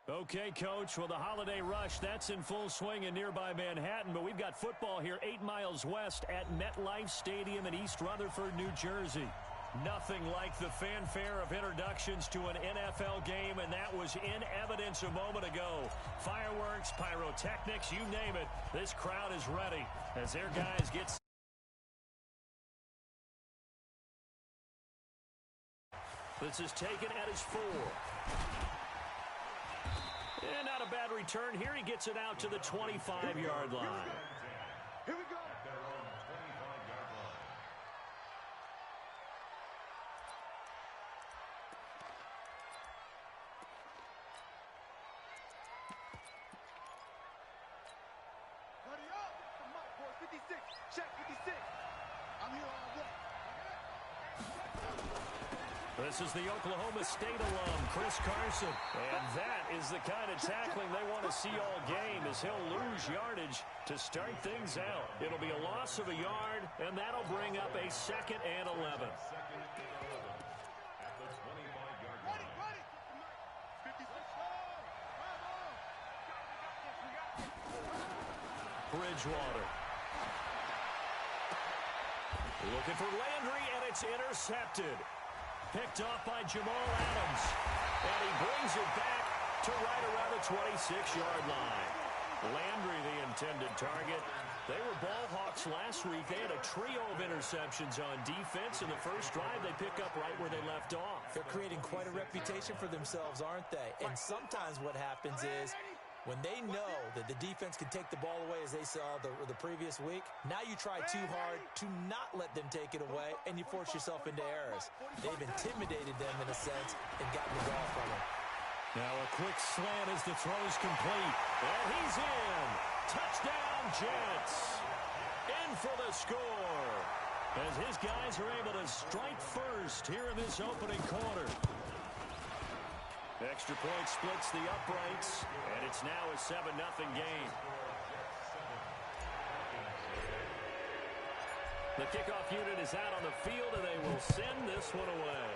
Okay, Coach. Well, the holiday rush, that's in full swing in nearby Manhattan, but we've got football here 8 miles west at MetLife Stadium in East Rutherford, New Jersey. Nothing like the fanfare of introductions to an NFL game, and that was in evidence a moment ago. Fireworks, pyrotechnics, you name it. This crowd is ready as their guys get... This is taken at his 4. And not a bad return here. He gets it out to the 25-yard line. Here we go. Buddy up. The Mike boy, 56. Check 56. I'm here all day. This is the Oklahoma State alum, Chris Carson. And that is the kind of tackling they want to see all game, as he'll lose yardage to start things out. It'll be a loss of a yard, and that'll bring up a 2nd and 11. Bridgewater. Looking for Landry, and it's intercepted. Picked off by Jamal Adams. And he brings it back to right around the 26-yard line. Landry, the intended target. They were ball hawks last week. They had a trio of interceptions on defense. In the first drive, they pick up right where they left off. They're creating quite a reputation for themselves, aren't they? And sometimes what happens is, when they know that the defense can take the ball away, as they saw the previous week, now you try too hard to not let them take it away, and you force yourself into errors. They've intimidated them in a sense and gotten the ball from them. Now a quick slant as the throw's complete. And he's in. Touchdown, Jets. In for the score. As his guys are able to strike first here in this opening quarter. Extra point splits the uprights, and it's now a 7-0 game. The kickoff unit is out on the field, and they will send this one away.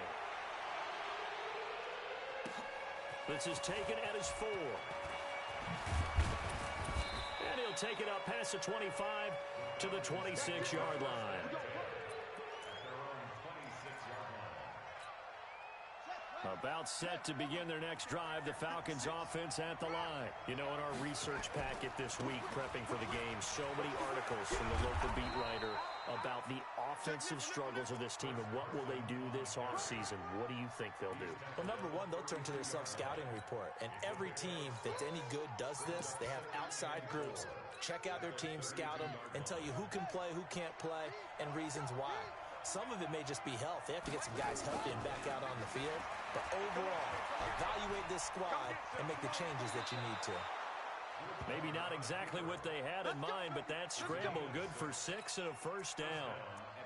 This is taken at his 4. And he'll take it up past the 25 to the 26-yard line. About set to begin their next drive, the Falcons offense at the line. You know, in our research packet this week, prepping for the game, so many articles from the local beat writer about the offensive struggles of this team and what will they do this offseason. What do you think they'll do? Well, number one, they'll turn to their self-scouting report. And every team that's any good does this. They have outside groups. Check out their team, scout them, and tell you who can play, who can't play, and reasons why. Some of it may just be health. They have to get some guys healthy and back out on the field. But overall, evaluate this squad and make the changes that you need to. Maybe not exactly what they had in mind, but that scramble good for 6 and a first down.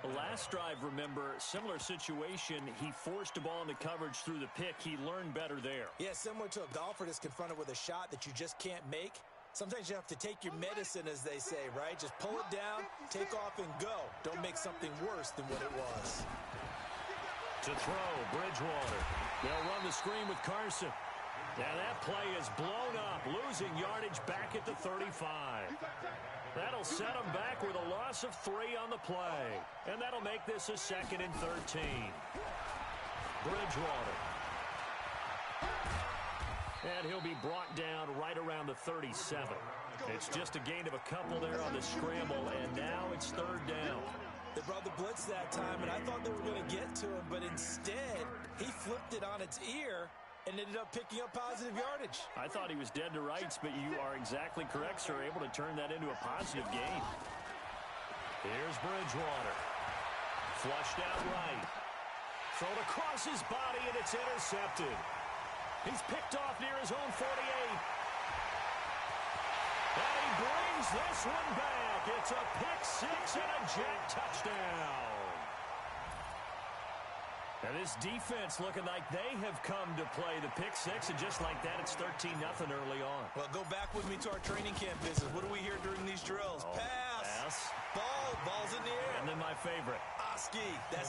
The last drive, remember, similar situation. He forced the ball into coverage through the pick. He learned better there. Yeah, similar to a golfer that's confronted with a shot that you just can't make. Sometimes you have to take your medicine, as they say, right? Just pull it down, take off, and go. Don't make something worse than what it was. To throw, Bridgewater. They'll run the screen with Carson. Now that play is blown up, losing yardage back at the 35. That'll set them back with a loss of 3 on the play. And that'll make this a 2nd and 13. Bridgewater. And he'll be brought down right around the 37. It's just a gain of a couple there on the scramble, and now it's 3rd down. They brought the blitz that time, and I thought they were going to get to him, but instead, he flipped it on its ear and ended up picking up positive yardage. I thought he was dead to rights, but you are exactly correct, sir, able to turn that into a positive gain. Here's Bridgewater. Flushed out right. Thrown across his body, and it's intercepted. He's picked off near his own 48. And he brings this one back. It's a pick-6 and a Jet touchdown. And this defense looking like they have come to play the pick-6, and just like that, it's 13-0 early on. Well, go back with me to our training camp visit. What do we hear during these drills? Pass. Pass. Ball's in the air. And then my favorite. That's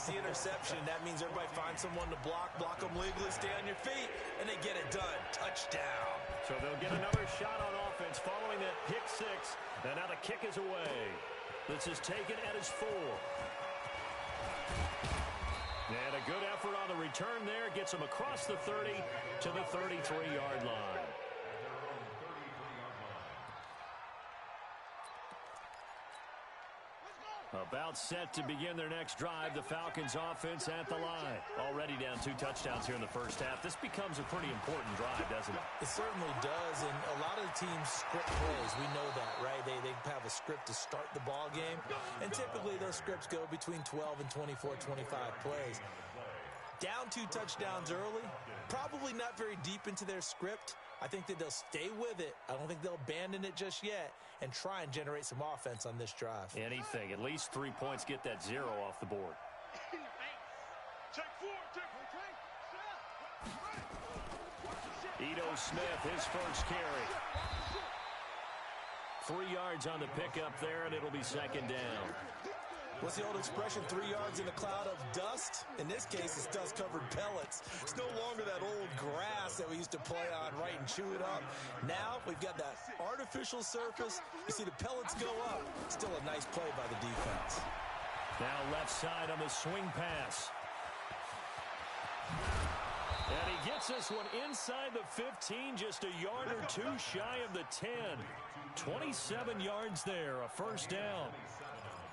the interception. That means everybody finds someone to block them legally, stay on your feet, and they get it done. Touchdown. So they'll get another shot on offense following that pick six. And now the kick is away. This is taken at his 4. And a good effort on the return there. Gets him across the 30 to the 33-yard line. About set to begin their next drive. The Falcons offense at the line. Already down 2 touchdowns here in the first half. This becomes a pretty important drive, doesn't it? It certainly does, and a lot of the teams script plays. We know that, right? They have a script to start the ball game, and typically those scripts go between 12 and 24, 25 plays. Down 2 touchdowns early, probably not very deep into their script. I think that they'll stay with it. I don't think they'll abandon it just yet and try and generate some offense on this drive. Anything. At least 3 points, get that 0 off the board. Ito Smith, his first carry. 3 yards on the pickup there, and it'll be second down. What's the old expression, 3 yards in a cloud of dust? In this case, it's dust-covered pellets. It's no longer that old grass that we used to play on, right, and chew it up. Now we've got that artificial surface. You see the pellets go up. Still a nice play by the defense. Now left side on the swing pass. And he gets this one inside the 15, just a yard or 2 shy of the 10. 27 yards there, a first down.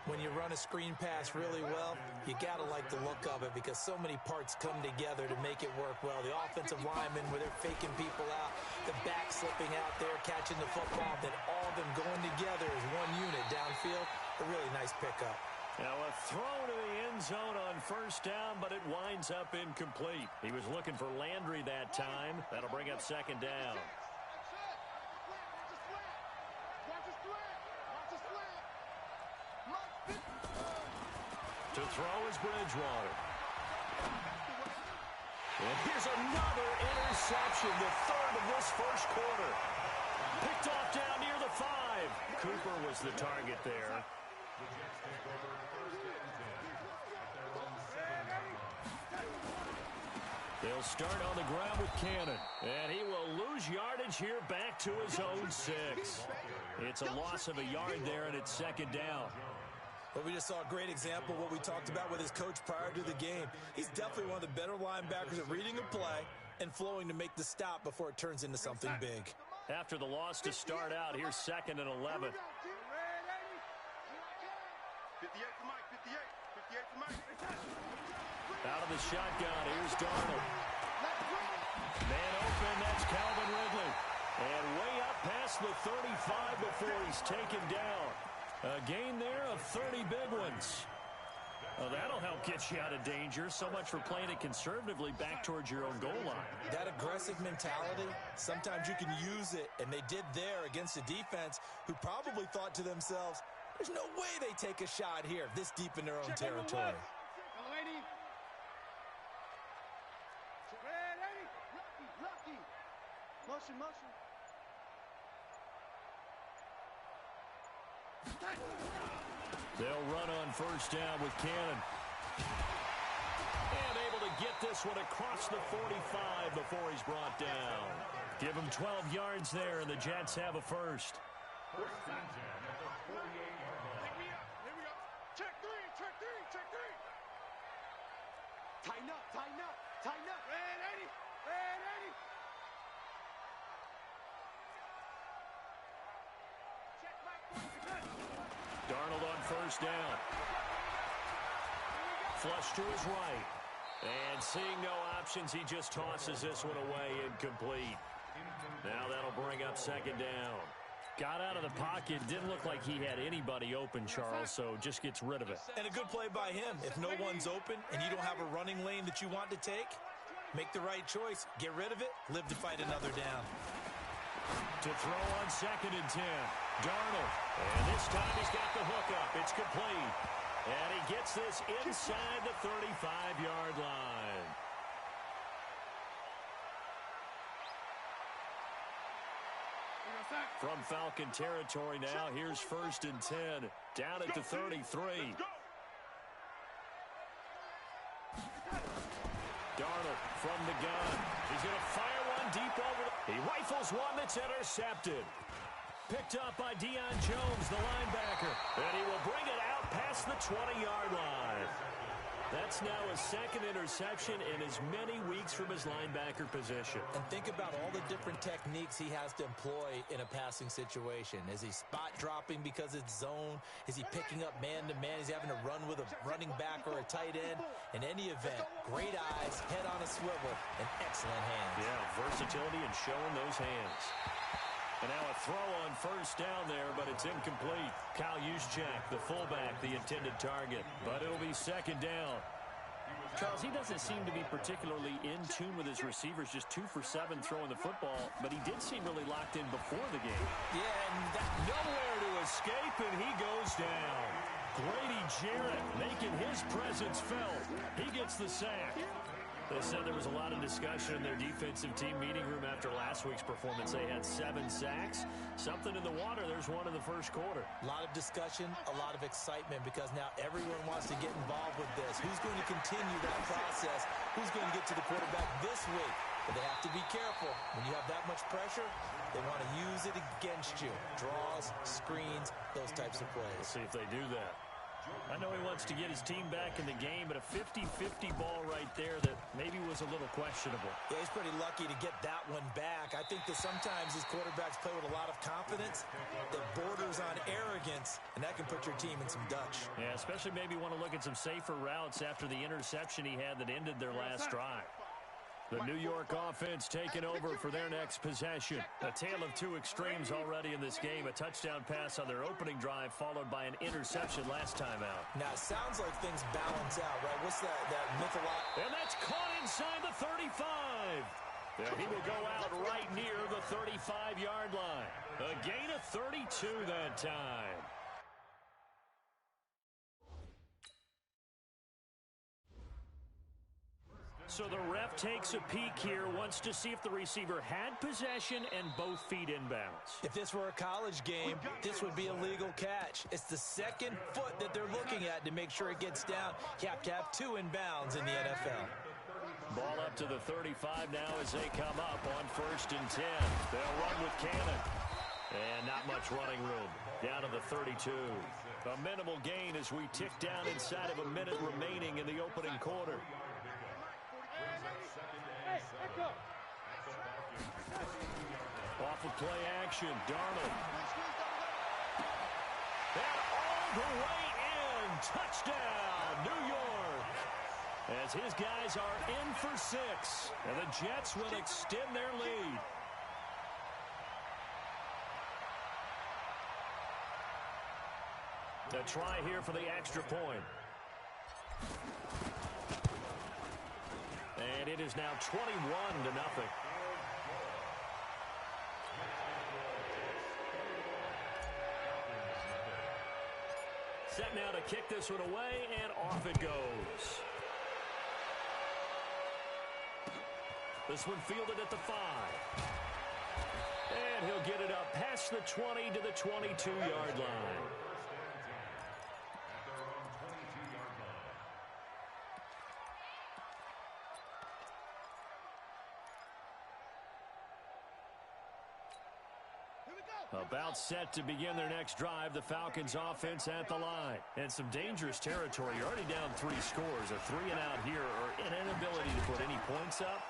When you run a screen pass really well, you got to like the look of it because so many parts come together to make it work well. The offensive linemen, where they're faking people out, the back slipping out there, catching the football, then all of them going together as one unit downfield. A really nice pickup. Now a throw to the end zone on first down, but it winds up incomplete. He was looking for Landry that time. That'll bring up second down. To throw is Bridgewater. And here's another interception, the 3rd of this first quarter. Picked off down near the 5. Cooper was the target there. They'll start on the ground with Cannon. And he will lose yardage here back to his own 6. It's a loss of a yard there, and it's second down. Well, we just saw a great example of what we talked about with his coach prior to the game. He's definitely one of the better linebackers at reading a play and flowing to make the stop before it turns into something big. After the loss to start out, here's 2nd and 11. 58 to Mike, 58 to Mike. Out of the shotgun, here's Darnold. Man open, that's Calvin Ridley. And way up past the 35 before he's taken down. A gain there of 30 big ones. Well, that'll help get you out of danger. So much for playing it conservatively back towards your own goal line. That aggressive mentality, sometimes you can use it, and they did there against a defense who probably thought to themselves, there's no way they take a shot here this deep in their own territory. Motion. They'll run on first down with Cannon. And able to get this one across the 45 before he's brought down. Give him 12 yards there, and the Jets have a first. Here we go. Check three. Tighten up. Ready. Check Mike. Darnold on first down. Flush to his right. And seeing no options, he just tosses this one away, incomplete. Now that'll bring up second down. Got out of the pocket. Didn't look like he had anybody open, Charles, so just gets rid of it. And a good play by him. If no one's open and you don't have a running lane that you want to take, make the right choice. Get rid of it. Live to fight another down. To throw on 2nd and 10. Darnold. And this time he's got the hook up. It's complete. And he gets this inside the 35-yard line. From Falcon territory now, here's 1st and 10. Down at the 33. from the gun. He's going to fire one deep over. He rifles one that's intercepted. Picked up by Deion Jones, the linebacker. And he will bring it out past the 20-yard line. That's now his second interception in as many weeks from his linebacker position. And think about all the different techniques he has to employ in a passing situation. Is he spot dropping because it's zone? Is he picking up man-to-man? Is he having to run with a running back or a tight end? In any event, great eyes, head on a swivel, and excellent hands. Yeah, versatility and showing those hands. And now a throw on first down there, but it's incomplete. Kyle Juszczyk, the fullback, the intended target. But it'll be second down. Charles, he doesn't seem to be particularly in tune with his receivers, just 2 for 7 throwing the football, but he did seem really locked in before the game. Yeah, and nowhere to escape, and he goes down. Grady Jarrett making his presence felt. He gets the sack. They said there was a lot of discussion in their defensive team meeting room after last week's performance. They had 7 sacks. Something in the water. There's one in the first quarter. A lot of discussion, a lot of excitement, because now everyone wants to get involved with this. Who's going to continue that process? Who's going to get to the quarterback this week? But they have to be careful. When you have that much pressure, they want to use it against you. Draws, screens, those types of plays. We'll see if they do that. I know he wants to get his team back in the game, but a 50-50 ball right there that maybe was a little questionable. Yeah, he's pretty lucky to get that one back. I think that sometimes these quarterbacks play with a lot of confidence that borders on arrogance, and that can put your team in some Dutch. Yeah, especially maybe want to look at some safer routes after the interception he had that ended their last drive. The New York offense taking over for their next possession. A tale of 2 extremes already in this game. A touchdown pass on their opening drive, followed by an interception last time out. Now, it sounds like things balance out, right? What's that mythological? And that's caught inside the 35. And he will go out right near the 35-yard line. A gain of 32 that time. So the ref takes a peek here, wants to see if the receiver had possession and both feet inbounds. If this were a college game, this would be a legal catch. It's the second foot that they're looking at to make sure it gets down. You have to have 2 inbounds in the NFL. Ball up to the 35 now as they come up on 1st and 10. They'll run with Cannon. And not much running room. Down to the 32. A minimal gain as we tick down inside of a minute remaining in the opening quarter. Off of play action, Darnold. And all the way in. Touchdown, New York. As his guys are in for 6. And the Jets will extend their lead. A try here for the extra point. And it is now 21-0. Set now to kick this one away, and off it goes. This one fielded at the 5. And he'll get it up past the 20 to the 22-yard line. About set to begin their next drive, the Falcons offense at the line. And some dangerous territory. You're already down 3 scores. A 3 and out here, or an inability to put any points up.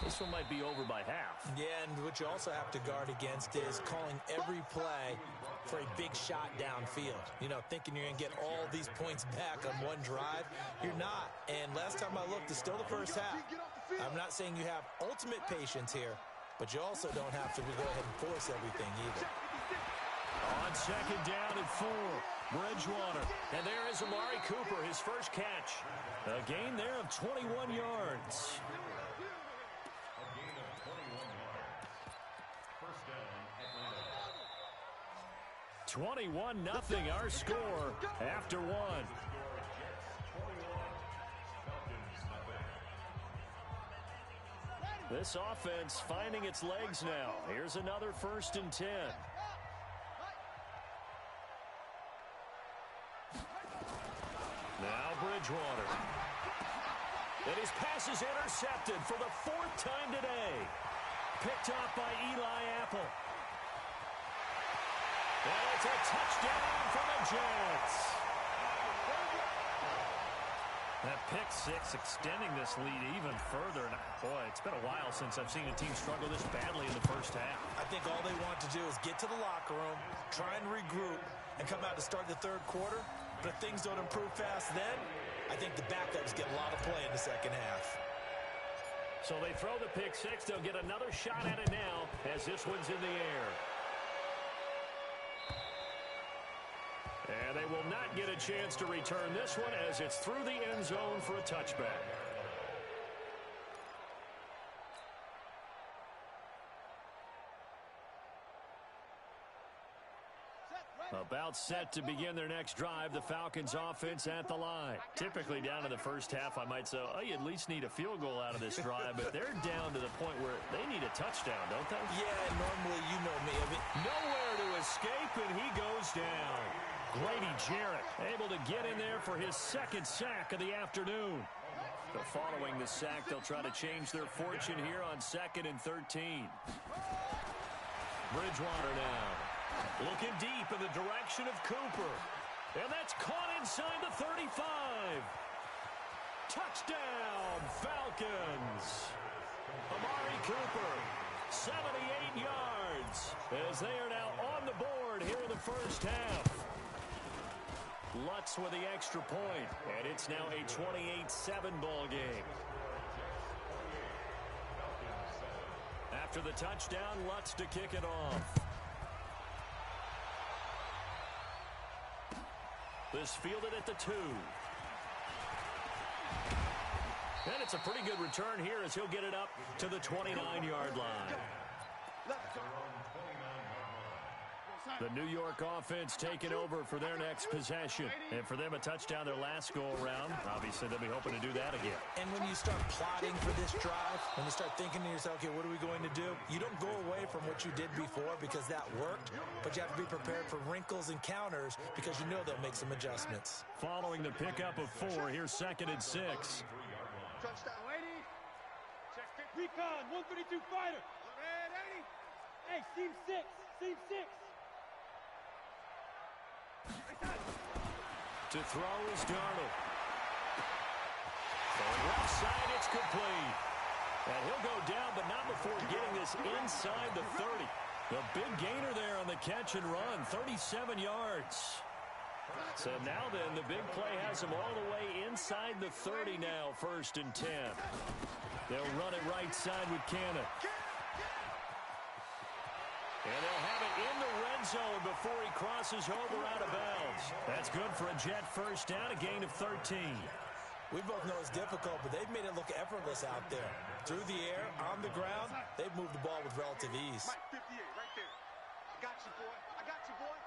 This one might be over by half. Yeah, and what you also have to guard against is calling every play for a big shot downfield. You know, thinking you're going to get all these points back on one drive. You're not. And last time I looked, it's still the first half. I'm not saying you have ultimate patience here, but you also don't have to go ahead and force everything either. On 2nd down and 4, Bridgewater. And there is Amari Cooper, his first catch. A gain there of 21 yards. 21-0 our score after 1. This offense finding its legs now. Here's another 1st and 10. Now Bridgewater. And his pass is intercepted for the 4th time today. Picked off by Eli Apple. And it's a touchdown for the Jets. That pick six extending this lead even further. And boy, it's been a while since I've seen a team struggle this badly in the first half. I think all they want to do is get to the locker room, try and regroup, and come out to start the third quarter. But if things don't improve fast then, I think the backups get a lot of play in the second half. So they throw the pick six. They'll get another shot at it now as this one's in the air. And they will not get a chance to return this one as it's through the end zone for a touchback. About set to begin their next drive, the Falcons offense at the line. Typically down to the first half, I might say, oh, you at least need a field goal out of this drive, but they're down to the point where they need a touchdown, don't they? Yeah, normally, you know me. Nowhere to escape, and he goes down. Grady Jarrett able to get in there for his 2nd sack of the afternoon. But following the sack, they'll try to change their fortune here on 2nd and 13. Bridgewater now. Looking deep in the direction of Cooper. And that's caught inside the 35. Touchdown, Falcons. Amari Cooper, 78 yards, as they are now on the board here in the first half. Lutz with the extra point, and it's now a 28-7 ball game. After the touchdown, Lutz to kick it off. This fielded at the 2. And it's a pretty good return here as he'll get it up to the 29-yard line. The New York offense taking over for their next possession. And for them, a touchdown their last go-around. Obviously, they'll be hoping to do that again. And when you start plotting for this drive, when you start thinking to yourself, okay, what are we going to do? You don't go away from what you did before because that worked, but you have to be prepared for wrinkles and counters because you know they'll make some adjustments. Following the pickup of 4, here's 2nd and 6. Touchdown, lady. Check it. Recon, 132 fighter. Red 80. Hey, seam 6. Seam 6. To throw is Darnold. Going left side, it's complete. And he'll go down, but not before getting this inside the 30. The big gainer there on the catch and run, 37 yards. So now then, the big play has him all the way inside the 30 now, 1st and 10. They'll run it right side with Cannon. And they'll have it in the red zone before he crosses over out of bounds. That's good for a Jet first down, a gain of 13. We both know it's difficult, but they've made it look effortless out there. Through the air, on the ground, they've moved the ball with relative ease. Mike 58 right there. I got you, boy. I got you, boy.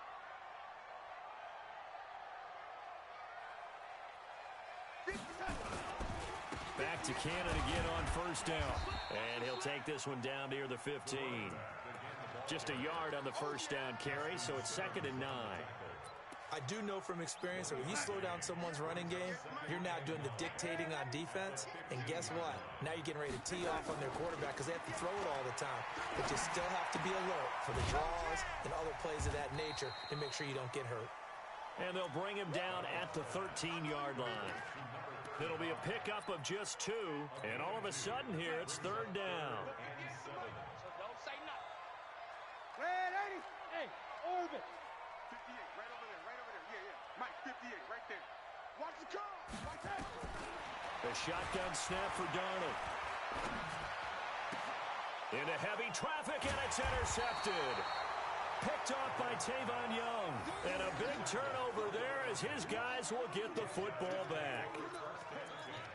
Back to Cannon again on first down. And he'll take this one down near the 15. Just a yard on the first down carry, so it's 2nd and 9. I do know from experience that when you slow down someone's running game, you're now doing the dictating on defense. And guess what? Now you're getting ready to tee off on their quarterback because they have to throw it all the time. But you still have to be alert for the draws and other plays of that nature to make sure you don't get hurt. And they'll bring him down at the 13-yard line. It'll be a pickup of just 2, and all of a sudden here it's 3rd down. Red 80. Hey, orbit. 58 right over there, right over there. Yeah. Mike 58 right there. Watch the car. Watch that. The shotgun snap for Darnold. Into heavy traffic, and it's intercepted. Picked off by Tavon Young. And a big turnover there as his guys will get the football back.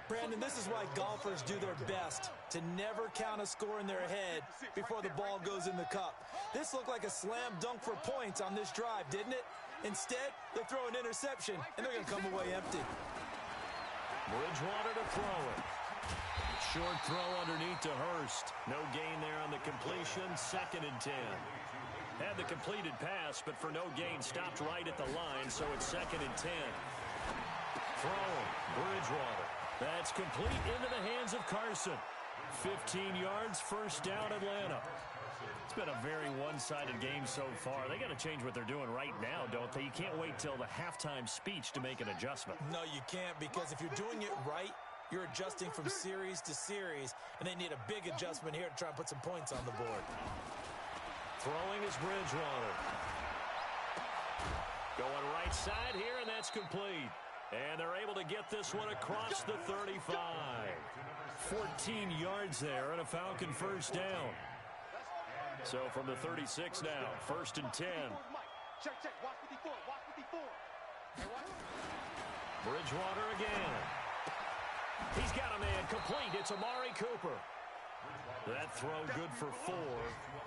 Brandon, this is why golfers do their best to never count a score in their head before the ball goes in the cup. This looked like a slam dunk for points on this drive, didn't it? Instead, they throw an interception, and they're going to come away empty. Bridgewater to throw it. Short throw underneath to Hurst. No gain there on the completion. 2nd and 10. Had the completed pass, but for no gain, stopped right at the line, so it's 2nd and 10. Throwing, Bridgewater. That's complete into the hands of Carson. 15 yards, first down, Atlanta. It's been a very one-sided game so far. They got to change what they're doing right now, don't they? You can't wait till the halftime speech to make an adjustment. No, you can't, because if you're doing it right, you're adjusting from series to series, and they need a big adjustment here to try and put some points on the board. Throwing is Bridgewater. Going right side here, and that's complete. And they're able to get this one across the 35. 14 yards there and a Falcon first down. So from the 36 now, first and 10. Check, check. Watch 54. Watch 54. Bridgewater again. He's got a man complete. It's Amari Cooper. That throw good for 4.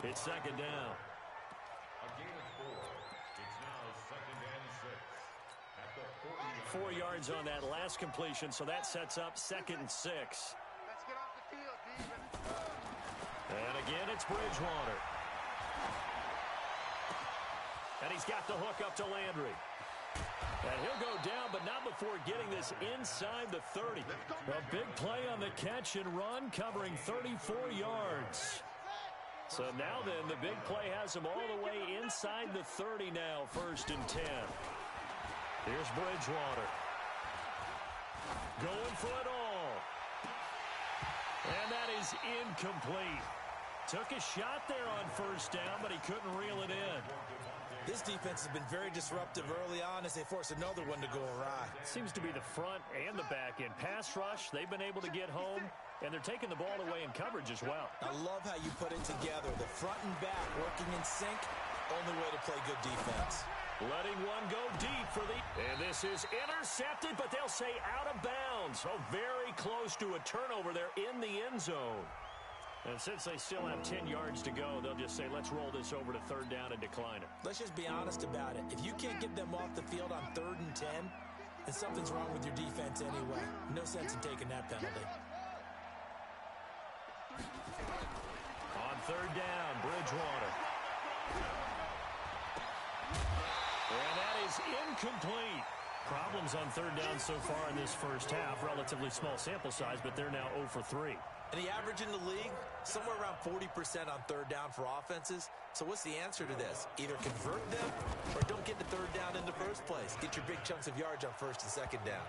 It's second down. A gain of 4. It's now second and 6. At the 4 yards on that last completion, so that sets up second and 6. Let's get off the field, Steven. And again, it's Bridgewater. And he's got the hook up to Landry. And he'll go down, but not before getting this inside the 30. A big play on the catch and run, covering 34 yards. So now then, the big play has him all the way inside the 30 now, first and 10. Here's Bridgewater. Going for it all. And that is incomplete. Took a shot there on first down, but he couldn't reel it in. This defense has been very disruptive early on as they force another one to go awry. Seems to be the front and the back end. Pass rush, they've been able to get home, and they're taking the ball away in coverage as well. I love how you put it together. The front and back working in sync, only way to play good defense. Letting one go deep for the... And this is intercepted, but they'll say out of bounds. So very close to a turnover there in the end zone. And since they still have 10 yards to go, they'll just say, let's roll this over to third down and decline it. Let's just be honest about it. If you can't get them off the field on 3rd and 10, then something's wrong with your defense anyway. No sense in taking that penalty. On third down, Bridgewater. And that is incomplete. Problems on third down so far in this first half. Relatively small sample size, but they're now 0 for 3. And the average in the league, somewhere around 40% on third down for offenses. So what's the answer to this? Either convert them or don't get the third down in the first place. Get your big chunks of yards on first and second down.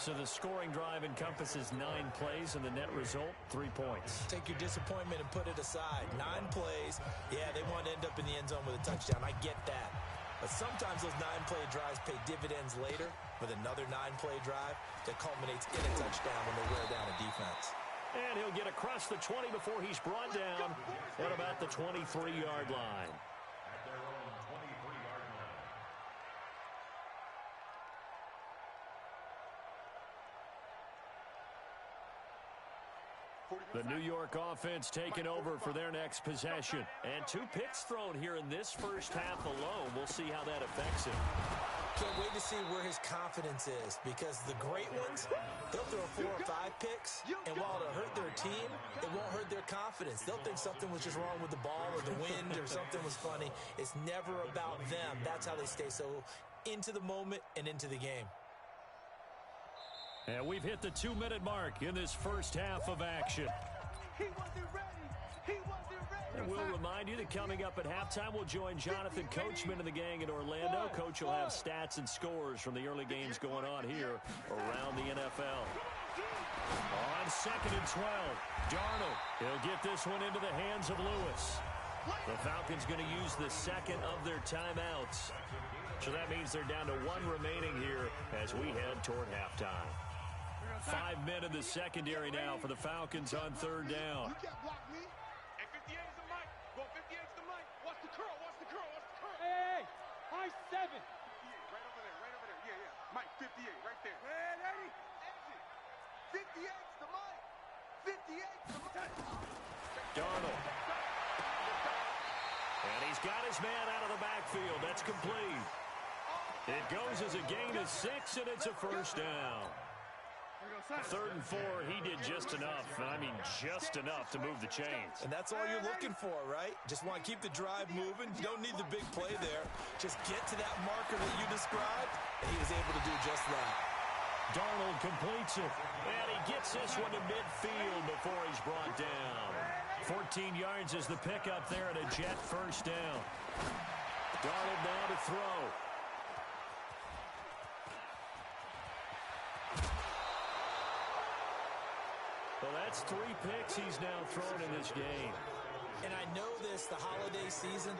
So the scoring drive encompasses 9 plays, and the net result, 3 points. Take your disappointment and put it aside. 9 plays. Yeah, they want to end up in the end zone with a touchdown. I get that. But sometimes those 9-play drives pay dividends later with another 9-play drive that culminates in a touchdown when they wear down a defense. And he'll get across the 20 before he's brought down at about the 23-yard line. At their own 23-yard line. The New York offense taking over for their next possession. And 2 picks thrown here in this first half alone. We'll see how that affects him. Can't wait to see where his confidence is, because the great ones, they'll throw 4 or 5 picks, and while it'll hurt their team, it won't hurt their confidence. They'll think something was just wrong with the ball or the wind or something was funny. It's never about them. That's how they stay so into the moment and into the game. And we've hit the 2-minute mark in this first half of action. He wasn't ready. He wasn't ready. And we'll remind you that coming up at halftime, we'll join Jonathan Coachman and the gang in Orlando. Coach will have stats and scores from the early games going on here around the NFL. On 2nd and 12, Darnold. He'll get this one into the hands of Lewis. The Falcons going to use the second of their timeouts. So that means they're down to 1 remaining here as we head toward halftime. 5 men in the secondary now for the Falcons on third down. You can't block me. And 58 is the mic. Go 58 is the mic. Watch the curl. Watch the curl. Watch the curl. Hey, high 7. 58, right over there. Right over there. Yeah, yeah. Mike, 58, right there. Man, Eddie. 58 is the mic. 58 is the mic. Darnold. And he's got his man out of the backfield. That's complete. It goes as a gain of 6, and it's a first down. 3rd and 4, he did just enough, and I mean just enough to move the chains. And that's all you're looking for, right? Just want to keep the drive moving. You don't need the big play there. Just get to that marker that you described, and he was able to do just that. Darnold completes it. And he gets this one to midfield before he's brought down. 14 yards is the pickup there, and a Jet first down. Darnold now to throw. Well, that's 3 picks he's now thrown in this game. And I know this, the holiday season,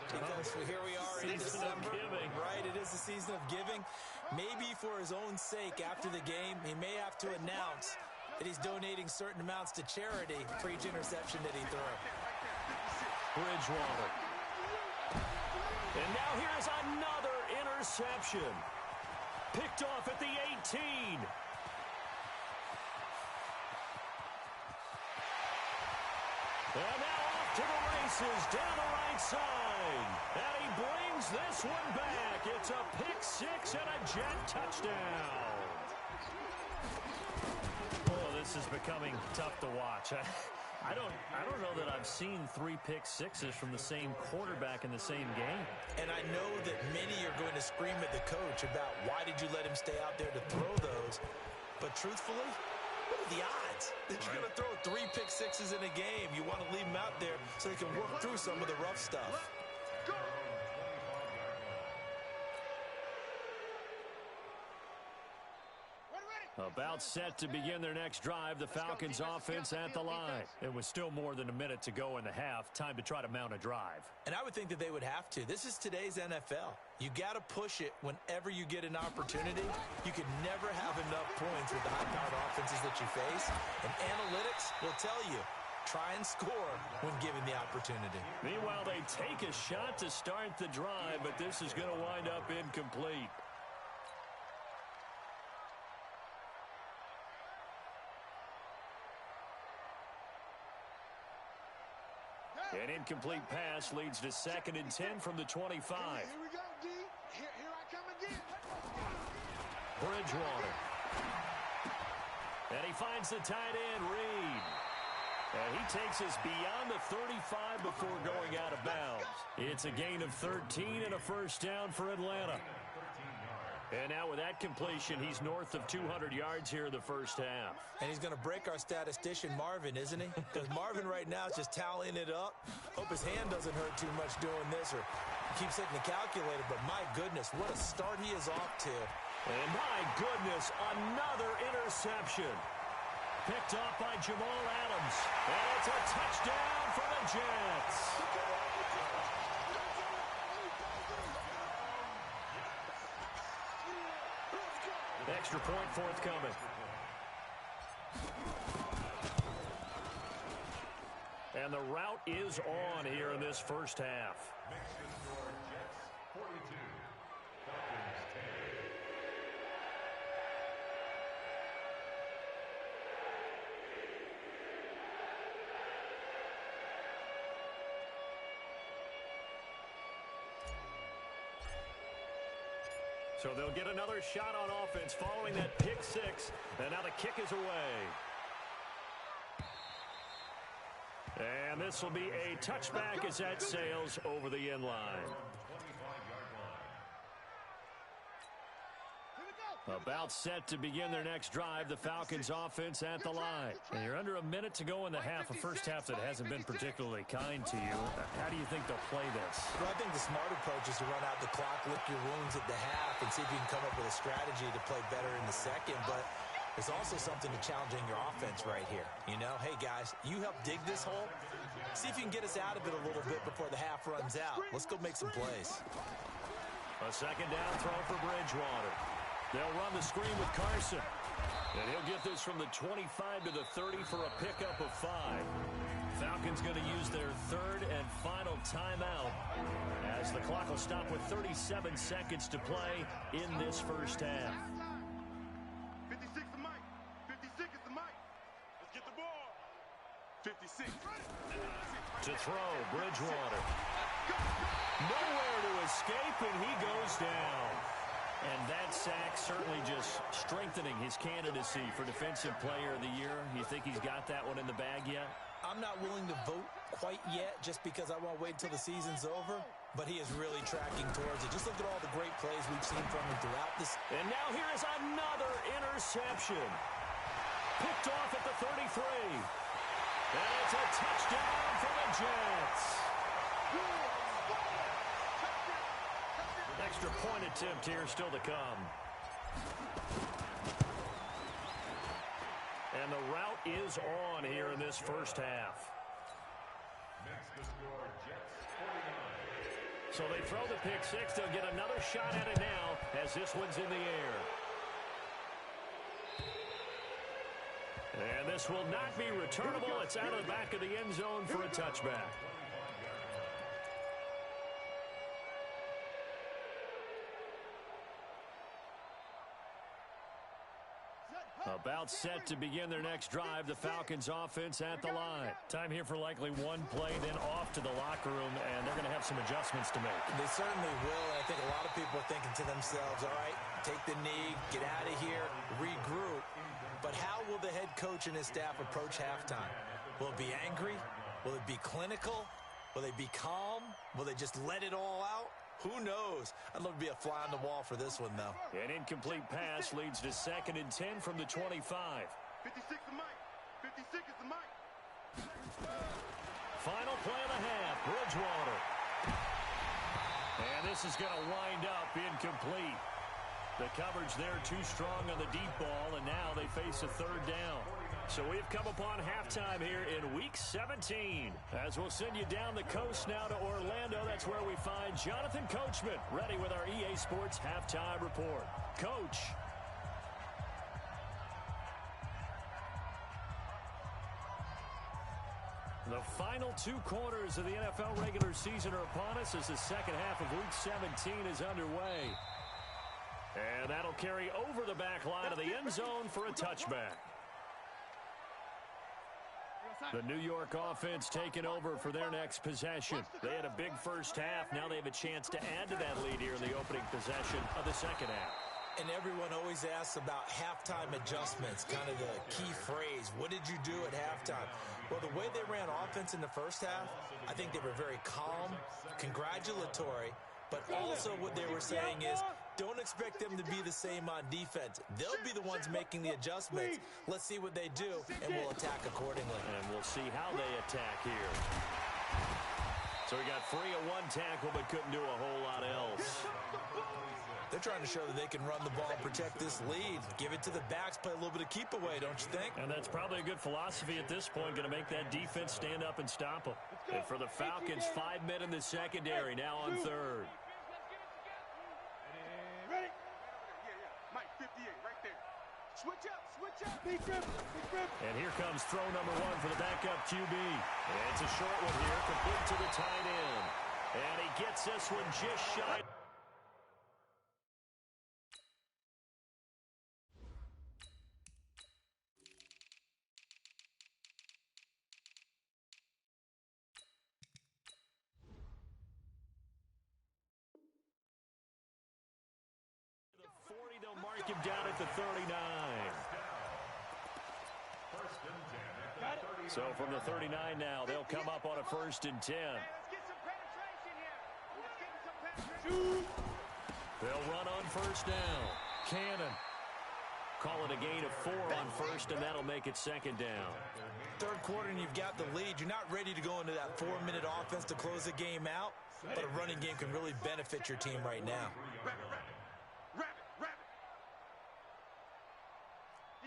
because here we are in December. Giving. Right, it is the season of giving. Maybe for his own sake after the game, he may have to announce that he's donating certain amounts to charity for each interception that he threw. Bridgewater. And now here's another interception. Picked off at the 18. And now off to the races down the right side. And he brings this one back. It's a pick 6 and a Jet touchdown. Oh, this is becoming tough to watch. I don't know that I've seen 3 pick 6s from the same quarterback in the same game. And I know that many are going to scream at the coach about why did you let him stay out there to throw those. But truthfully, what are the odds that you're going to throw 3 pick 6s in a game? You want to leave them out there so they can work through some of the rough stuff. About set to begin their next drive, the Falcons offense at the line. It was still more than a minute to go in the half. Time to try to mount a drive. And I would think that they would have to. This is today's NFL. You got to push it whenever you get an opportunity. You can never have enough points with the high-powered offenses that you face. And analytics will tell you, try and score when given the opportunity. Meanwhile, they take a shot to start the drive, but this is going to wind up incomplete. An incomplete pass leads to 2nd and 10 from the 25. Here we go, D. Here I come again. Bridgewater. And he finds the tight end, Reed. And he takes us beyond the 35 before going out of bounds. It's a gain of 13 and a first down for Atlanta. And now with that completion, he's north of 200 yards here in the first half. And he's going to break our statistician, Marvin, isn't he? Because Marvin right now is just tallying it up. Hope his hand doesn't hurt too much doing this, or he keeps hitting the calculator. But my goodness, what a start he is off to. And my goodness, another interception. Picked off by Jamal Adams. And it's a touchdown for the Jets. Extra point forthcoming. And the route is on here in this first half. Makes the score Jets 42, Falcons 10. So they'll get another shot on offense following that pick 6. And now the kick is away. And this will be a touchback as that sails over the end line. About set to begin their next drive, the Falcons offense at the line. And you're under a minute to go in the half, a first half that hasn't been particularly kind to you. How do you think they'll play this? Well, I think the smart approach is to run out the clock, lick your wounds at the half, and see if you can come up with a strategy to play better in the second. But there's also something to challenging your offense right here. You know, hey, guys, you help dig this hole. See if you can get us out of it a little bit before the half runs out. Let's go make some plays. A second down throw for Bridgewater. They'll run the screen with Carson. And he'll get this from the 25 to the 30 for a pickup of 5. Falcons going to use their 3rd and final timeout as the clock will stop with 37 seconds to play in this first half. 56 to Mike. 56 is the Mike. Let's get the ball. 56. To throw, Bridgewater. Nowhere to escape, and he goes down. And that sack certainly just strengthening his candidacy for Defensive Player of the Year. You think he's got that one in the bag yet? I'm not willing to vote quite yet just because I won't wait until the season's over. but he is really tracking towards it. Just look at all the great plays we've seen from him throughout this. And now here is another interception. Picked off at the 33. And it's a touchdown for the Jets. Extra point attempt here still to come. And the route is on here in this first half. Makes the score Jets 49. So they throw the pick six. They'll get another shot at it now as this one's in the air. And this will not be returnable. It's out of the back of the end zone for a touchback. About set to begin their next drive. The Falcons offense at the line. Time here for likely one play, then off to the locker room, and they're going to have some adjustments to make. They certainly will, and I think a lot of people are thinking to themselves, all right, take the knee, get out of here, regroup. But how will the head coach and his staff approach halftime? Will it be angry? Will it be clinical? Will they be calm? Will they just let it all out? Who knows? I'd love to be a fly on the wall for this one, though. An incomplete pass leads to 2nd and 10 from the 25. 56 the mic. 56 is the mic. Final play of the half, Bridgewater. And this is going to wind up incomplete. The coverage there too strong on the deep ball, and now they face a 3rd down. So we've come upon halftime here in Week 17. As we'll send you down the coast now to Orlando, that's where we find Jonathan Coachman, ready with our EA Sports Halftime Report. Coach. The final 2 quarters of the NFL regular season are upon us as the second half of Week 17 is underway. And that'll carry over the back line of the end zone for a touchback. The New York offense taking over for their next possession. They had a big first half. Now they have a chance to add to that lead here in the opening possession of the second half. And everyone always asks about halftime adjustments, kind of the key phrase. What did you do at halftime? Well, the way they ran offense in the first half, I think they were very calm, congratulatory, but also what they were saying is, don't expect them to be the same on defense. They'll be the ones making the adjustments. Let's see what they do, and we'll attack accordingly. And we'll see how they attack here. So we got free of 1 tackle, but couldn't do a whole lot else. They're trying to show that they can run the ball and protect this lead. Give it to the backs, play a little bit of keep away, don't you think? And that's probably a good philosophy at this point, going to make that defense stand up and stop them. And for the Falcons, 5 men in the secondary, now on 3rd. Ready? Mike, 58, right there. Switch up, switch up. Big rip, big rip. And here comes throw number 1 for the backup QB. And it's a short one here, complete to the tight end. And he gets this one just shy. They'll mark him down at the 39. So from the 39 now, they'll come up on a 1st and 10. Let's get some penetration here. Let's get some penetration. They'll run on 1st down. Cannon. Call it a gain of 4 on 1st, and that'll make it 2nd down. 3rd quarter, and you've got the lead. You're not ready to go into that 4-minute offense to close the game out, but a running game can really benefit your team right now.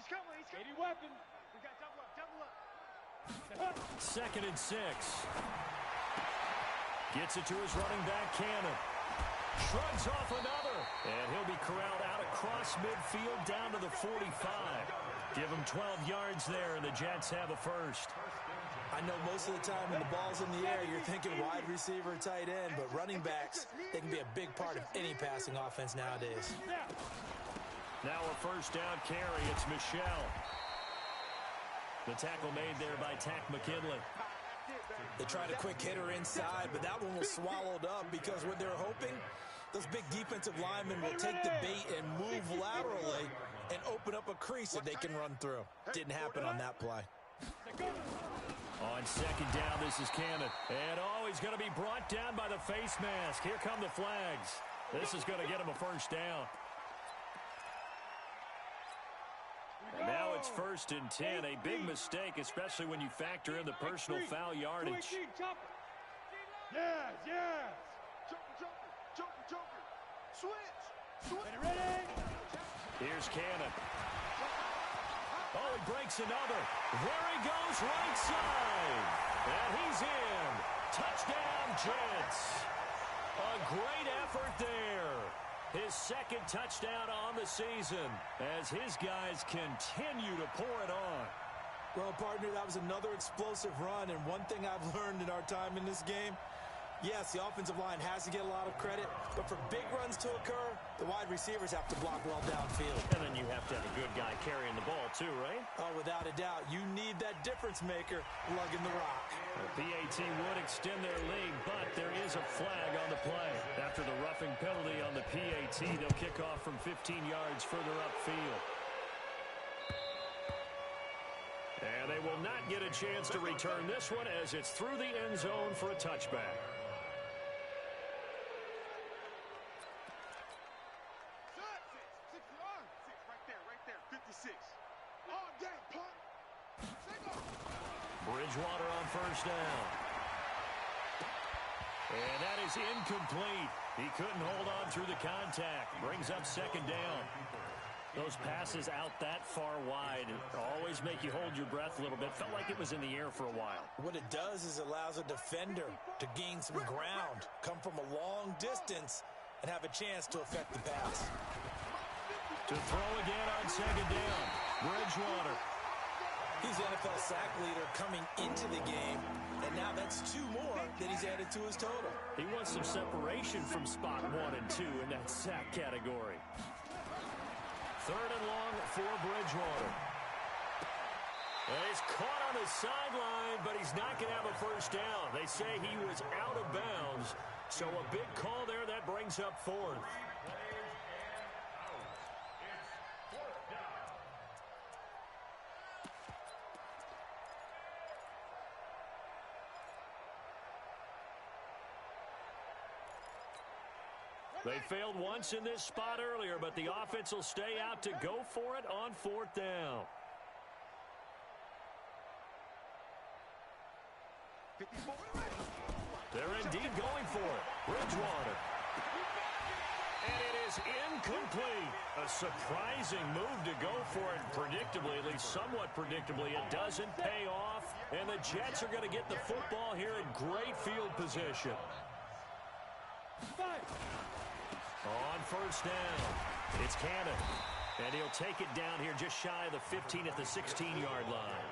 He's coming, he's coming. 80 weapons. We got double up, double up. 2nd and 6. Gets it to his running back, Cannon. Shrugs off another. And he'll be corralled out across midfield down to the 45. Give him 12 yards there, and the Jets have a 1st. I know most of the time when the ball's in the air, you're thinking wide receiver, tight end, but running backs, they can be a big part of any passing offense nowadays. Now a 1st down carry. It's Michelle. The tackle made there by Tack McKinley. They tried a quick hitter inside, but that one was swallowed up because what they're hoping, those big defensive linemen will take the bait and move laterally and open up a crease that they can run through. Didn't happen on that play. On second down, this is Cannon. And, he's going to be brought down by the face mask. Here come the flags. This is going to get him a first down. And now it's 1st and 10. A big mistake, especially when you factor in the personal foul yardage. Yes, yes. Joker. Switch. Ready? Here's Cannon. Oh, he breaks another. There he goes, right side. And he's in. Touchdown, Jets. A great effort there. His 2nd touchdown on the season as his guys continue to pour it on. Well, partner, that was another explosive run, and one thing I've learned in our time in this game, yes, the offensive line has to get a lot of credit, but for big runs to occur, the wide receivers have to block well downfield. And then you have to have a good guy carrying the ball too, right? Oh, without a doubt. You need that difference maker lugging the rock. The PAT would extend their lead, but there is a flag on the play. After the roughing penalty on the PAT, they'll kick off from 15 yards further upfield. And they will not get a chance to return this one as it's through the end zone for a touchback. Bridgewater on first down. And that is incomplete. He couldn't hold on through the contact. Brings up 2nd down. Those passes out that far wide always make you hold your breath a little bit. Felt like it was in the air for a while. What it does is it allows a defender to gain some ground, come from a long distance, and have a chance to affect the pass. To throw again on 2nd down. Bridgewater. He's the NFL sack leader coming into the game, and now that's 2 more that he's added to his total. He wants some separation from spot 1 and 2 in that sack category. 3rd and long for Bridgewater. And he's caught on the sideline, but he's not going to have a first down. They say he was out of bounds, so a big call there that brings up 4th. They failed once in this spot earlier, but the offense will stay out to go for it on 4th down. They're indeed going for it. Bridgewater. And it is incomplete. A surprising move to go for it predictably, at least somewhat predictably. It doesn't pay off, and the Jets are going to get the football here in great field position. On first down, it's Cannon. And he'll take it down here just shy of the 15 at the 16-yard line.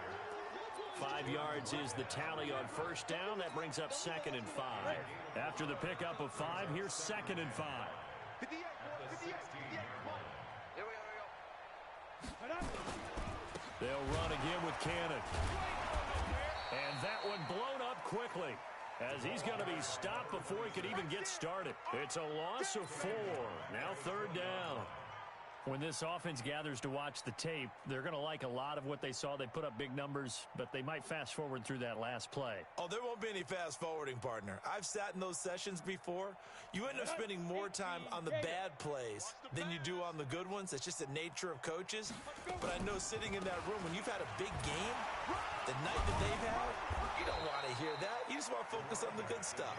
5 yards is the tally on first down. That brings up 2nd and 5. After the pickup of 5, here's 2nd and 5. They'll run again with Cannon. And that one blown up quickly, as he's going to be stopped before he could even get started. It's a loss of 4. Now 3rd down. When this offense gathers to watch the tape, they're going to like a lot of what they saw. They put up big numbers, but they might fast forward through that last play. Oh, there won't be any fast forwarding, partner. I've sat in those sessions before. You end up spending more time on the bad plays than you do on the good ones. It's just the nature of coaches. But I know sitting in that room, when you've had a big game, the night that they've had, you don't want to hear that. You just want to focus on the good stuff.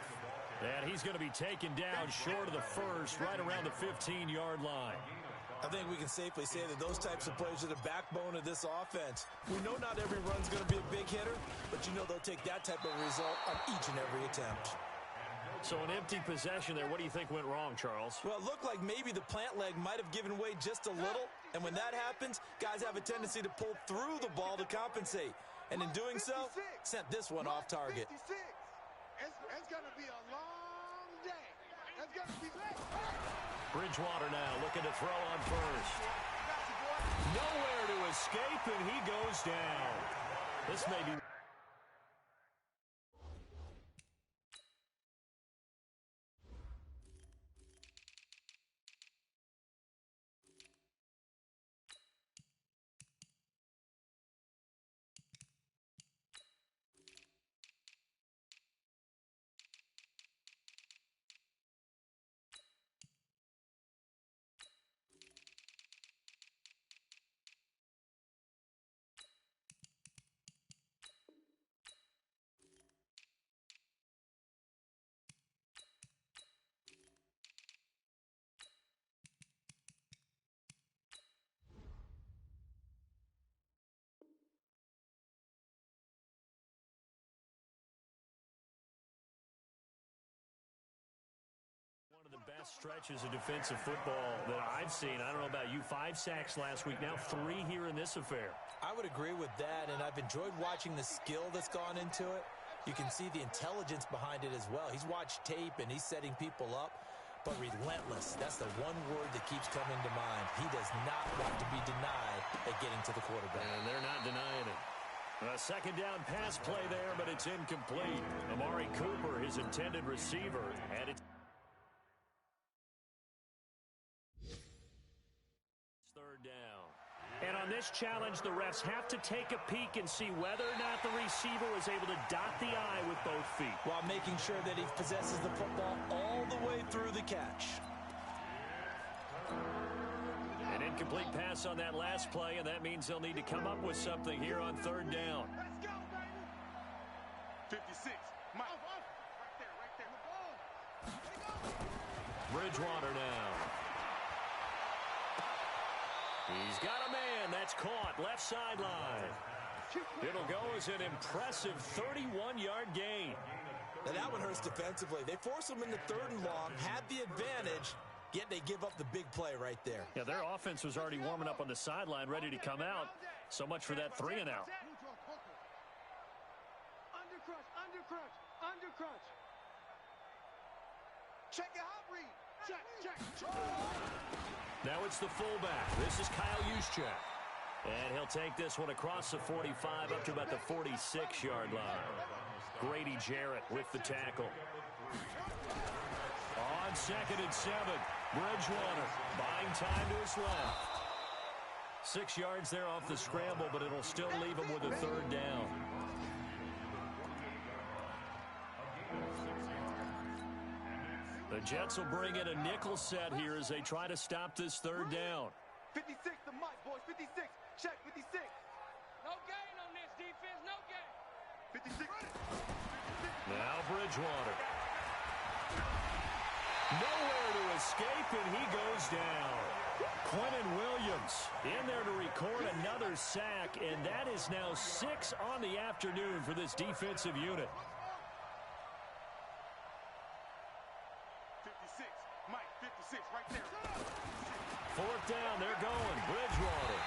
And he's going to be taken down short of the first, right around the 15-yard line. I think we can safely say that those types of plays are the backbone of this offense. We know not every run's going to be a big hitter, but you know they'll take that type of result on each and every attempt. So an empty possession there. What do you think went wrong, Charles? Well, it looked like maybe the plant leg might have given way just a little, and when that happens, guys have a tendency to pull through the ball to compensate. And in doing so, sent this one off target. It's going to be a long day. It's going to be Bridgewater now looking to throw on first. Nowhere to escape, and he goes down. This may be best stretches of defensive football that I've seen. I don't know about you. 5 sacks last week, now 3 here in this affair. I would agree with that, and I've enjoyed watching the skill that's gone into it. You can see the intelligence behind it as well. He's watched tape, and he's setting people up. But relentless, that's the one word that keeps coming to mind. He does not want to be denied at getting to the quarterback. And they're not denying it. A second down pass play there, but it's incomplete. Amari Cooper, his intended receiver, and it's third down. And on this challenge, the refs have to take a peek and see whether or not the receiver was able to dot the I with both feet, while making sure that he possesses the football all the way through the catch. An incomplete pass on that last play, and that means they'll need to come up with something here on third down. Let's go, baby. 56. Mike. Right there. Bridgewater now. He's got a man. That's caught. Left sideline. It'll go as an impressive 31-yard gain. Now that one hurts defensively. They force him into third and long, had the advantage, yet they give up the big play right there. Yeah, their offense was already warming up on the sideline, ready to come out. So much for that 3 and out. Under crunch. Check it out, Reed. Check. Now it's the fullback. This is Kyle Juszczyk. And he'll take this one across the 45 up to about the 46-yard line. Grady Jarrett with the tackle. On 2nd and 7, Bridgewater buying time to his left. 6 yards there off the scramble, but it'll still leave him with a third down. The Jets will bring in a nickel set here as they try to stop this third down. 56 to Mike, boys. 56. Check, 56. No gain on this defense. No gain. 56. Now Bridgewater. Nowhere to escape, and he goes down. Quentin Williams in there to record another sack, and that is now 6 on the afternoon for this defensive unit. 56. Mike, 56 right there. 4th down, they're going. Bridgewater.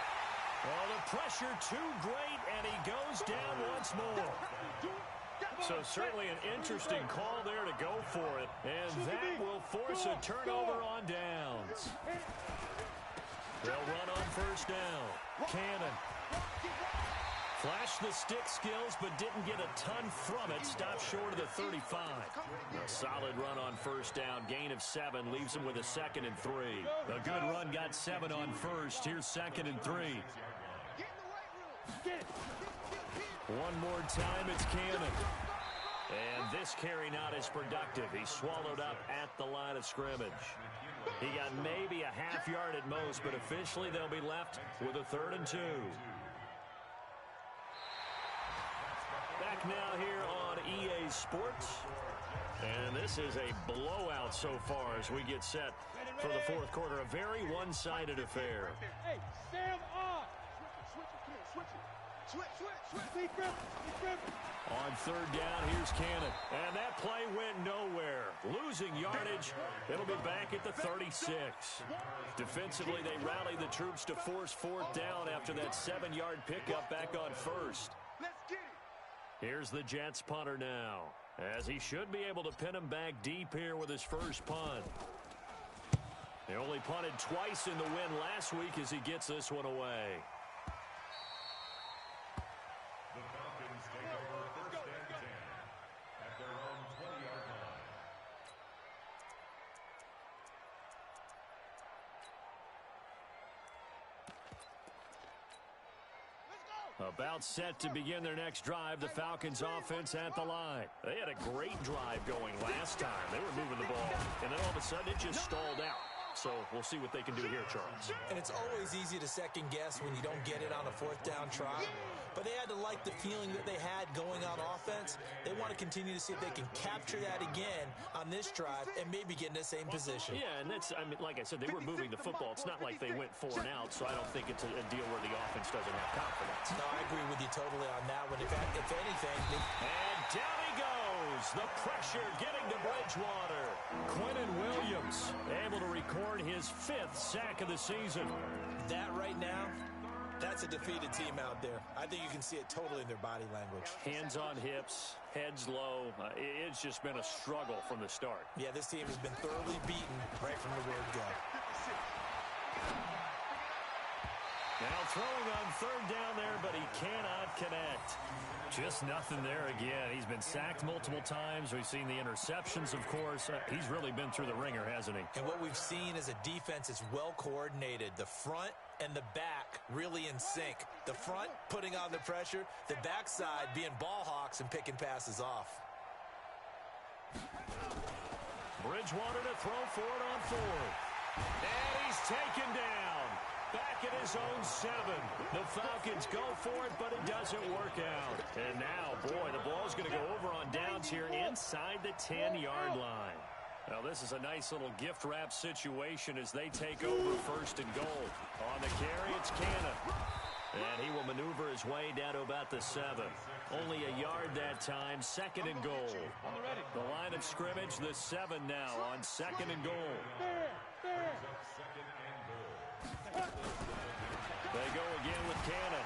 Oh, the pressure too great, and he goes down once more. So certainly an interesting call there to go for it, and that will force a turnover on downs. They'll run on first down. Cannon. Flashed the stick skills, but didn't get a ton from it. Stopped short of the 35. A solid run on first down. Gain of 7 leaves him with a 2nd and 3. A good run got 7 on first. Here's 2nd and 3. One more time, it's Cannon. And this carry not as productive. He's swallowed up at the line of scrimmage. He got maybe a half yard at most, but officially they'll be left with a 3rd and 2. Back now here on EA Sports. And this is a blowout so far as we get set for the 4th quarter. A very one-sided affair. Hey, stand on. Switch. On 3rd down, here's Cannon. And that play went nowhere. Losing yardage. It'll be back at the 36. Defensively, they rally the troops to force 4th down after that 7-yard pickup back on 1st. Let's get it. Here's the Jets punter now, as he should be able to pin him back deep here with his first punt. They only punted twice in the win last week as he gets this one away. The Falcons take over 1st and 10 at their own 20-yard line. About set to begin their next drive, the Falcons offense at the line. They had a great drive going last time. They were moving the ball, and then all of a sudden it just stalled out. So we'll see what they can do here, Charles. And it's always easy to second guess when you don't get it on a 4th down try. But they had to like the feeling that they had going on offense. They want to continue to see if they can capture that again on this drive and maybe get in the same position. Yeah, and that's, I mean, like I said, they were moving the football. It's not like they went 4 and out, so I don't think it's a deal where the offense doesn't have confidence. No, I agree with you totally on that one. If anything, and down he goes. The pressure getting to Bridgewater. Quinnen Williams able to record his 5th sack of the season. That right now, that's a defeated team out there. I think you can see it totally in their body language. Hands on hips, heads low. It's just been a struggle from the start. Yeah, this team has been thoroughly beaten right from the word go. Now throwing on 3rd down there, but he cannot connect. Just nothing there again. He's been sacked multiple times. We've seen the interceptions, of course. He's really been through the ringer, hasn't he? And what we've seen is a defense that's well coordinated. The front and the back really in sync. The front putting on the pressure, the backside being ball hawks and picking passes off. Bridgewater to throw for it on 4th. And he's taken down. Back at his own 7. The Falcons go for it, but it doesn't work out. And now, boy, the ball's going to go over on downs here inside the 10-yard line. Well, this is a nice little gift wrap situation as they take over 1st and goal. On the carry, it's Cannon. And he will maneuver his way down to about the 7. Only a yard that time, 2nd and goal. The line of scrimmage, the 7 now on 2nd and goal. They go again with Cannon.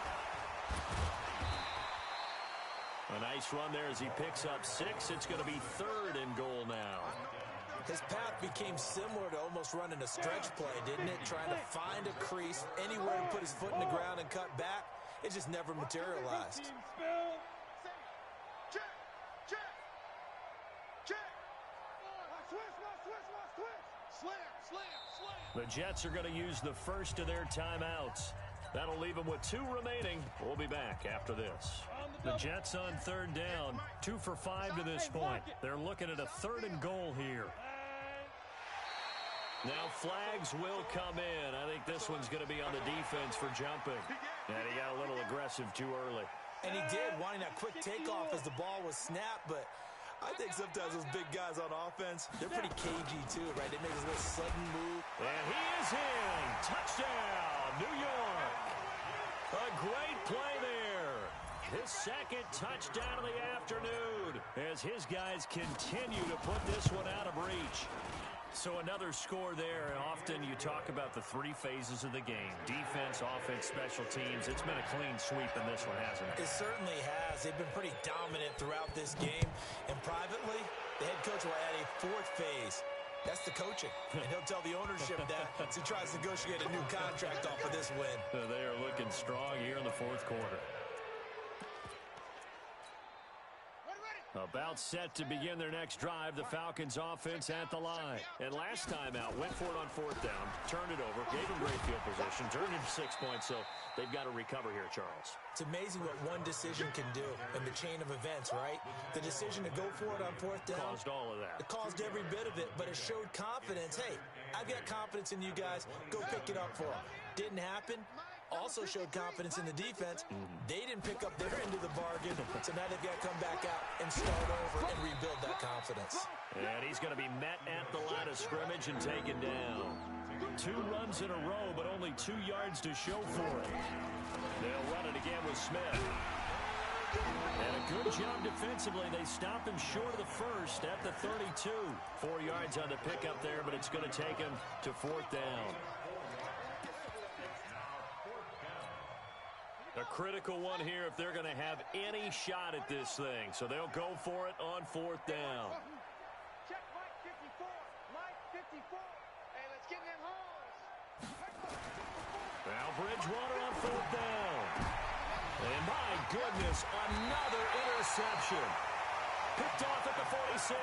A nice run there as he picks up 6. It's going to be 3rd and goal now. His path became similar to almost running a stretch play, didn't it? Trying to find a crease, anywhere to put his foot in the ground and cut back. It just never materialized. The Jets are going to use the first of their timeouts. That'll leave them with 2 remaining. We'll be back after this. The Jets on 3rd down, 2 for 5 to this point. They're looking at a 3rd and goal here. Now flags will come in. I think this one's going to be on the defense for jumping. And he got a little aggressive too early. And he did, wanting that quick takeoff as the ball was snapped, but I think sometimes those big guys on offense, they're pretty cagey too, right? They make this little sudden move. And he is in. Touchdown, New York. A great play there. His 2nd touchdown of the afternoon as his guys continue to put this one out of reach. So another score there. Often you talk about the 3 phases of the game. Defense, offense, special teams. It's been a clean sweep in this one, hasn't it? It certainly has. They've been pretty dominant throughout this game. And privately, the head coach will add a 4th phase. That's the coaching. And he'll tell the ownership that as he tries to negotiate a new contract off of this win. They are looking strong here in the 4th quarter. About set to begin their next drive, the Falcons offense at the line. And last time out, went for it on 4th down, turned it over, gave them great field position, turned into 6 points, so they've got to recover here, Charles. It's amazing what one decision can do in the chain of events, right? The decision to go for it on 4th down. Caused all of that. It caused every bit of it, but it showed confidence. Hey, I've got confidence in you guys. Go pick it up for them. Didn't happen. Also showed confidence in the defense. They didn't pick up their end of the bargain, so now they've got to come back out and start over and rebuild that confidence. And he's going to be met at the line of scrimmage and taken down. 2 runs in a row, but only 2 yards to show for it. They'll run it again with Smith. And a good job defensively. They stop him short of the 1st at the 32. 4 yards on the pickup there, but it's going to take him to 4th down. A critical one here if they're going to have any shot at this thing. So they'll go for it on 4th down. Check Mike 54. Mike 54. Hey, let's get in them holes. Now Bridgewater on 4th down. And my goodness, another interception. Picked off at the 46.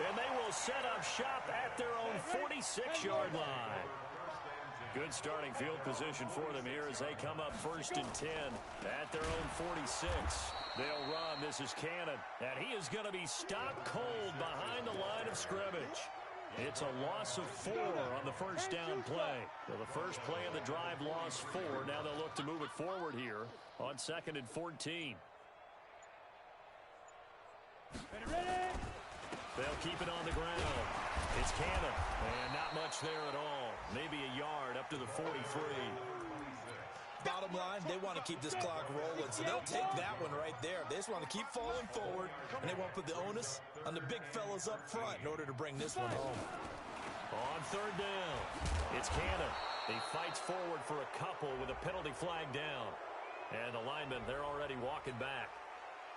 And they will set up shop at their own 46-yard line. Good starting field position for them here as they come up 1st and 10 at their own 46. They'll run. This is Cannon. And he is going to be stopped cold behind the line of scrimmage. It's a loss of 4 on the 1st down play. So the first play of the drive lost 4. Now they'll look to move it forward here on 2nd and 14. They'll keep it on the ground. It's Cannon. And not much there at all. Maybe a yard up to the 43. Bottom line, they want to keep this clock rolling, so they'll take that one right there. They just want to keep falling forward, and they won't put the onus on the big fellas up front in order to bring this one home. On third down, it's Cannon. He fights forward for a couple with a penalty flag down. And the linemen, they're already walking back.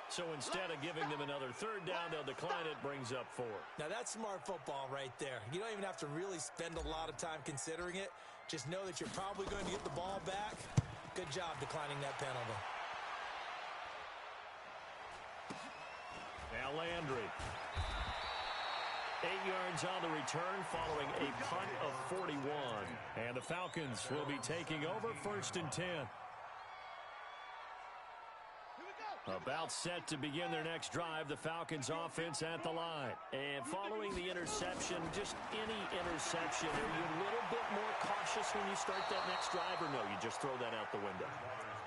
So instead of giving them another third down, they'll decline it, brings up 4. Now, that's smart football right there. You don't even have to really spend a lot of time considering it. Just know that you're probably going to get the ball back. Good job declining that penalty. Now Landry. 8 yards on the return following a punt of 41. And the Falcons will be taking over 1st and 10. About set to begin their next drive, the Falcons offense at the line. And following the interception, just any interception, are you a little bit more cautious when you start that next drive, or no, you just throw that out the window?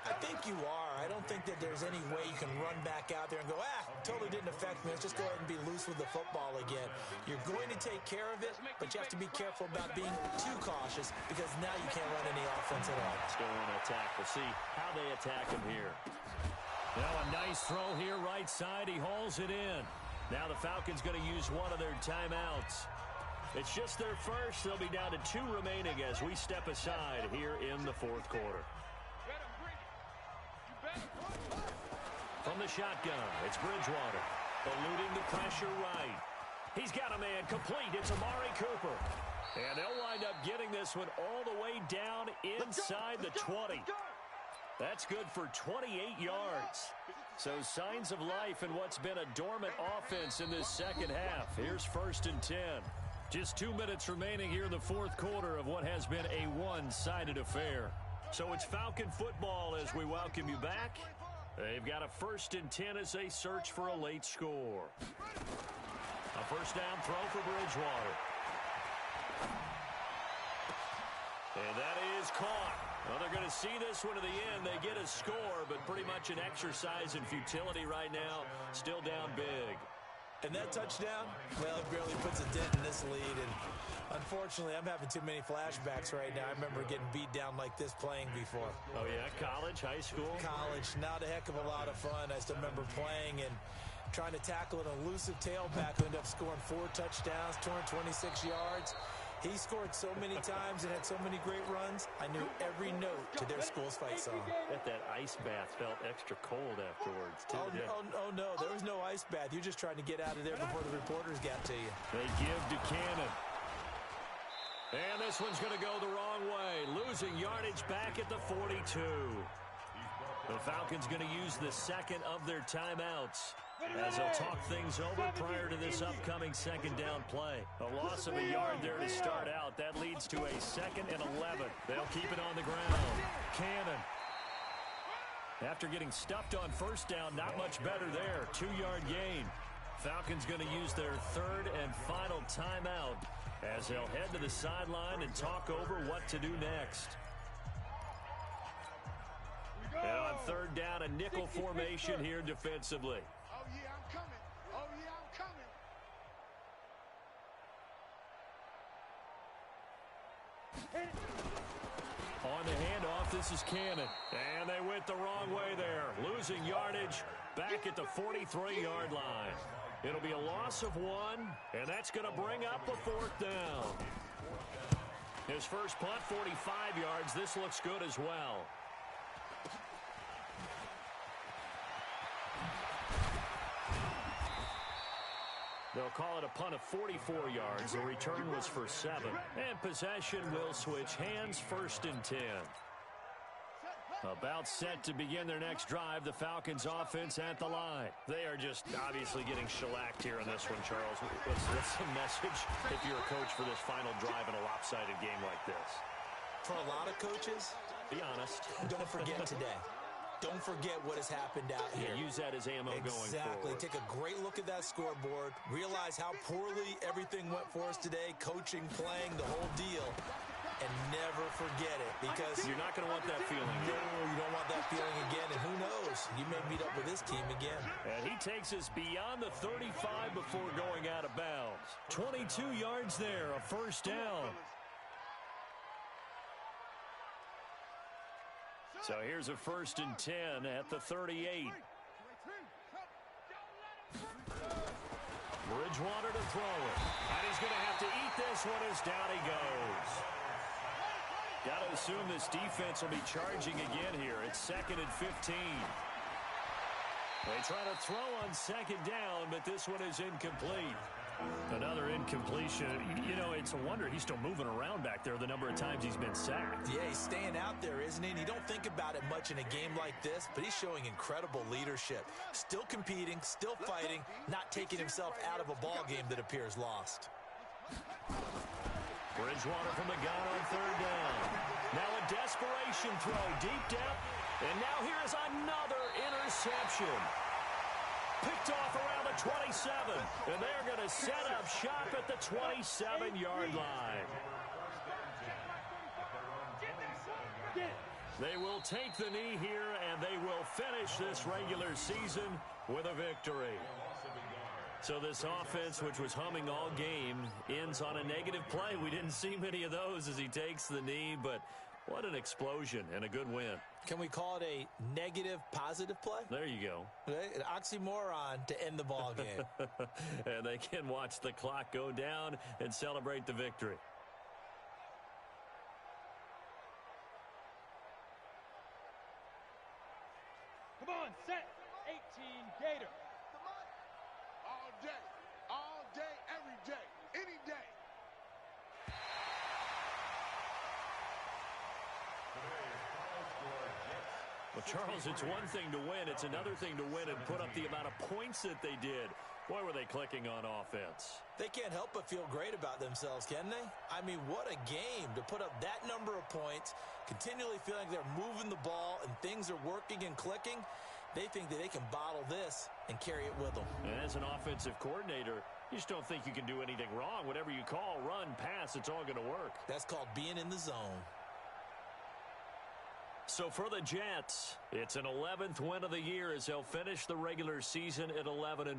I think you are. I don't think that there's any way you can run back out there and go, totally didn't affect me. Let's just go ahead and be loose with the football again. You're going to take care of it, but you have to be careful about being too cautious because now you can't run any offense at all. Still want to attack. We'll see how they attack him here. Now a nice throw here, right side. He hauls it in. Now the Falcons going to use one of their timeouts. It's just their first. They'll be down to 2 remaining as we step aside here in the 4th quarter. From the shotgun, it's Bridgewater. Eluding the pressure right. He's got a man complete. It's Amari Cooper. And they'll wind up getting this one all the way down inside the 20. That's good for 28 yards. So signs of life in what's been a dormant offense in this second half. Here's 1st and 10. Just 2 minutes remaining here in the 4th quarter of what has been a one-sided affair. So it's Falcon football as we welcome you back. They've got a 1st and 10 as they search for a late score. A first down throw for Bridgewater. And that is caught. Well, they're going to see this one to the end. They get a score, but pretty much an exercise in futility right now. Still down big. And that touchdown, well, it barely puts a dent in this lead. And unfortunately, I'm having too many flashbacks right now. I remember getting beat down like this playing before. Oh, yeah? College, high school? College. Not a heck of a lot of fun. I still remember playing and trying to tackle an elusive tailback who ended up scoring 4 touchdowns, 226 yards. He scored so many times and had so many great runs, I knew every note to their school's fight song. Bet that ice bath felt extra cold afterwards, too. Oh, no, there was no ice bath. You're just trying to get out of there before the reporters got to you. They give to Cannon. And this one's going to go the wrong way. Losing yardage back at the 42. The Falcons going to use the second of their timeouts as they'll talk things over prior to this upcoming 2nd down play. A loss of a yard there to start out. That leads to a 2nd and 11. They'll keep it on the ground. Cannon. After getting stuffed on 1st down, not much better there. 2-yard gain. Falcons going to use their 3rd and final timeout as they'll head to the sideline and talk over what to do next. And on 3rd down, a nickel formation here defensively. Oh, yeah, I'm coming. Oh, yeah, I'm coming. On the handoff, this is Cannon. And they went the wrong way there. Losing yardage back at the 43-yard line. It'll be a loss of 1, and that's going to bring up a 4th down. His first punt, 45 yards. This looks good as well. They'll call it a punt of 44 yards. The return was for 7. And possession will switch hands, 1st and 10. About set to begin their next drive, the Falcons offense at the line. They are just obviously getting shellacked here in this one, Charles. What's the message if you're a coach for this final drive in a lopsided game like this? For a lot of coaches, be honest. Don't forget today. Don't forget what has happened out here. Yeah, use that as ammo going forward. Exactly. Take a great look at that scoreboard. Realize how poorly everything went for us today. Coaching, playing, the whole deal. And never forget it, because you're not going to want that feeling. No, you don't want that feeling again. And who knows? You may meet up with this team again. And he takes us beyond the 35 before going out of bounds. 22 yards there, a 1st down. So here's a 1st and 10 at the 38. Bridgewater to throw it. And he's going to have to eat this one as down he goes. Got to assume this defense will be charging again here. It's 2nd and 15. They try to throw on 2nd down, but this one is incomplete. Another incompletion. You know, it's a wonder he's still moving around back there the number of times he's been sacked. Yeah, he's staying out there, isn't he? And you don't think about it much in a game like this, but he's showing incredible leadership. Still competing, still fighting, not taking himself out of a ball game that appears lost. Bridgewater from the gun on 3rd down. Now a desperation throw, deep depth, and now here's another interception. Picked off around the 27, and they're going to set up shop at the 27-yard line. They will take the knee here, and they will finish this regular season with a victory. So this offense, which was humming all game, ends on a negative play. We didn't see many of those as he takes the knee, but what an explosion and a good win. Can we call it a negative positive play? There you go. An oxymoron to end the ball game. And they can watch the clock go down and celebrate the victory. Come on, set. 18 Gator. All day, every day, any day. Well, Charles, it's one thing to win. It's another thing to win and put up the amount of points that they did. Boy, were they clicking on offense. They can't help but feel great about themselves, can they? I mean, what a game to put up that number of points, continually feeling like they're moving the ball and things are working and clicking. They think that they can bottle this and carry it with them. And as an offensive coordinator, you just don't think you can do anything wrong. Whatever you call, run, pass, it's all going to work. That's called being in the zone. So for the Jets, it's an 11th win of the year as they'll finish the regular season at 11-5.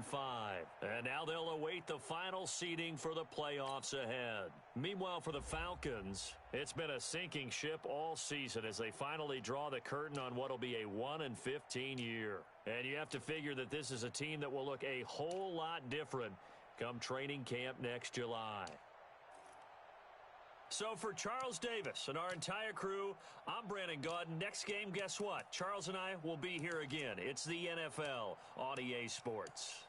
And now they'll await the final seeding for the playoffs ahead. Meanwhile, for the Falcons, it's been a sinking ship all season as they finally draw the curtain on what will be a 1-15 year. And you have to figure that this is a team that will look a whole lot different come training camp next July. So for Charles Davis and our entire crew, I'm Brandon Gaudin. Next game, guess what? Charles and I will be here again. It's the NFL on EA Sports.